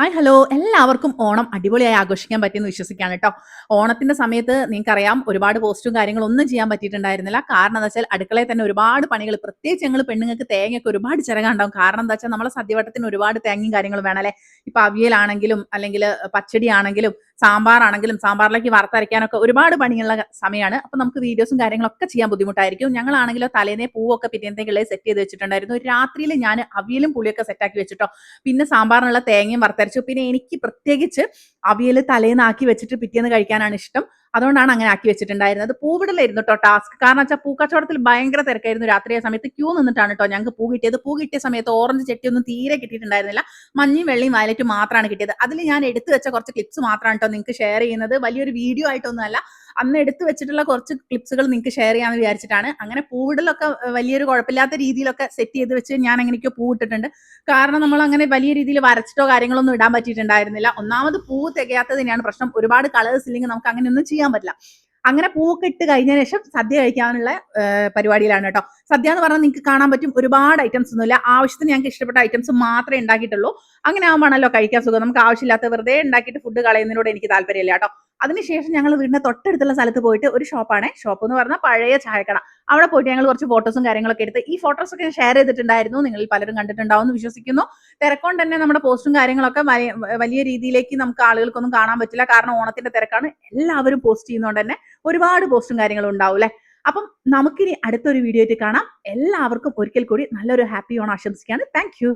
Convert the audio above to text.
Hi hello എല്ലാവർക്കും ഓണം അടിപൊളിയായി ആഘോഷിക്കാൻ പറ്റിയെന്ന് വിശ്വസിക്കുകയാണ് കേട്ടോ. ഓണത്തിന്റെ സമയത്ത് നിങ്ങൾക്കറിയാം ഒരുപാട് പോസ്റ്റും കാര്യങ്ങളും ഒന്നും ചെയ്യാൻ പറ്റിയിട്ടുണ്ടായിരുന്നില്ല. കാരണം എന്താ വെച്ചാൽ അടുക്കളയിൽ തന്നെ ഒരുപാട് പണികൾ, പ്രത്യേകിച്ച് ഞങ്ങൾ പെണ്ണുങ്ങൾക്ക് തേങ്ങയൊക്കെ ഒരുപാട് ചിരകാണ്ടാവും. കാരണം എന്താ വെച്ചാൽ നമ്മളെ സദ്യവട്ടത്തിന് ഒരുപാട് തേങ്ങയും കാര്യങ്ങളും വേണം അല്ലേ. ഇപ്പൊ അവിയലാണെങ്കിലും അല്ലെങ്കിൽ പച്ചടി ആണെങ്കിലും സാമ്പാറാണെങ്കിലും സാമ്പാറിലേക്ക് വറുത്തരയ്ക്കാനൊക്കെ ഒരുപാട് പണിയുള്ള സമയമാണ്. അപ്പൊ നമുക്ക് വീഡിയോസും കാര്യങ്ങളൊക്കെ ചെയ്യാൻ ബുദ്ധിമുട്ടായിരിക്കും. ഞങ്ങളാണെങ്കിലോ തലേന്നേ പൂവൊക്കെ പിറ്റേന്നത്തേക്കുള്ളത് സെറ്റ് ചെയ്ത് വെച്ചിട്ടുണ്ടായിരുന്നു. രാത്രിയിൽ ഞാൻ അവിയലും പുളിയൊക്കെ സെറ്റാക്കി വെച്ചിട്ടോ. പിന്നെ സാമ്പാറിനുള്ള തേങ്ങയും വറുത്തരച്ചു. പിന്നെ എനിക്ക് പ്രത്യേകിച്ച് അവിയൽ തലേന്നാക്കി വെച്ചിട്ട് പിറ്റേന്ന് കഴിക്കാനാണ് ഇഷ്ടം. അതുകൊണ്ടാണ് അങ്ങനെ ആക്കി വെച്ചിട്ടുണ്ടായിരുന്നത്. പൂവിടലായിരുന്നു കേട്ടോ ടാസ്ക്. കാരണം വെച്ചാൽ പൂക്കച്ചവടത്തിൽ ഭയങ്കര തിരക്കായിരുന്നു. രാത്രി ആ സമയത്ത് ക്യൂ നിന്നിട്ടാണ് കേട്ടോ ഞങ്ങൾക്ക് പൂ കിട്ടിയത്. പൂ കിട്ടിയ സമയത്ത് ഓറഞ്ച് ചെട്ടിയൊന്നും തീരെ കിട്ടിയിട്ടുണ്ടായിരുന്നില്ല. മഞ്ഞയും വെള്ളയും വയലറ്റും മാത്രമാണ് കിട്ടിയത്. അതിൽ ഞാൻ എടുത്തു വെച്ച കുറച്ച് ക്ലിപ്സ് മാത്രമാണ് കേട്ടോ നിങ്ങൾക്ക് ഷെയർ ചെയ്യുന്നത്. വലിയൊരു വീഡിയോ ആയിട്ടൊന്നുമല്ല, അന്ന് എടുത്തു വെച്ചിട്ടുള്ള കുറച്ച് ക്ലിപ്സുകൾ നിങ്ങൾക്ക് ഷെയർ ചെയ്യാമെന്ന് വിചാരിച്ചിട്ടാണ്. അങ്ങനെ പൂവിടലൊക്കെ വലിയൊരു കുഴപ്പമില്ലാത്ത രീതിയിലൊക്കെ സെറ്റ് ചെയ്ത് വെച്ച് ഞാൻ എങ്ങനെയൊക്കെയോ പൂവിട്ടിട്ടുണ്ട്. കാരണം നമ്മൾ അങ്ങനെ വലിയ രീതിയിൽ വരച്ചിട്ടോ കാര്യങ്ങളൊന്നും ഇടാൻ പറ്റിയിട്ടുണ്ടായിരുന്നില്ല. ഒന്നാമത് പൂവ് തികയാത്തത് തന്നെയാണ് പ്രശ്നം. ഒരുപാട് കളേഴ്സ് ഇല്ലെങ്കിൽ നമുക്ക് അങ്ങനെയൊന്നും ചെയ്യാൻ പറ്റില്ല. അങ്ങനെ പൂവൊക്കെ ഇട്ട് കഴിഞ്ഞ ശേഷം സദ്യ കഴിക്കാനുള്ള പരിപാടിയിലാണ് കേട്ടോ. സദ്യ എന്ന് പറഞ്ഞാൽ നിങ്ങൾക്ക് കാണാൻ പറ്റും ഒരുപാട് ഐറ്റംസ് ഒന്നുമില്ല. ആവശ്യത്തിന് ഞങ്ങൾക്ക് ഇഷ്ടപ്പെട്ട ഐറ്റംസ് മാത്രമേ ഉണ്ടാക്കിയിട്ടുള്ളൂ. അങ്ങനെ ആകുമ്പോഴാണല്ലോ കഴിക്കാൻ സുഖം. നമുക്ക് ആവശ്യമില്ലാത്ത വെറുതെ ഉണ്ടാക്കിയിട്ട് ഫുഡ് കളയുന്നതിനോട് എനിക്ക് താല്പര്യമില്ല കേട്ടോ. അതിനുശേഷം ഞങ്ങൾ വീടിന്റെ തൊട്ടടുത്തുള്ള സ്ഥലത്ത് പോയിട്ട് ഒരു ഷോപ്പാണ്, ഷോപ്പ് എന്ന് പറഞ്ഞാൽ പഴയ ചായക്കട. അവിടെ പോയിട്ട് ഞങ്ങൾ കുറച്ച് ഫോട്ടോസും കാര്യങ്ങളൊക്കെ എടുത്ത് ഈ ഫോട്ടോസ് ഒക്കെ ഷെയർ ചെയ്തിട്ടുണ്ടായിരുന്നു. നിങ്ങളിൽ പലരും കണ്ടിട്ടുണ്ടാവും എന്ന് വിശ്വസിക്കുന്നു. തിരക്കൊണ്ട് തന്നെ നമ്മുടെ പോസ്റ്റും കാര്യങ്ങളൊക്കെ വലിയ രീതിയിലേക്ക് നമുക്ക് ആളുകൾക്കൊന്നും കാണാൻ പറ്റില്ല. കാരണം ഓണത്തിന്റെ തിരക്കാണ്. എല്ലാവരും പോസ്റ്റ് ചെയ്യുന്നതുകൊണ്ട് തന്നെ ഒരുപാട് പോസ്റ്റും കാര്യങ്ങളും ഉണ്ടാവും അല്ലെ. അപ്പം നമുക്കിനി അടുത്തൊരു വീഡിയോ ആയിട്ട് കാണാം. എല്ലാവർക്കും ഒരിക്കൽ കൂടി നല്ലൊരു ഹാപ്പി ഓണം ആശംസിക്കുകയാണ്. Thank you.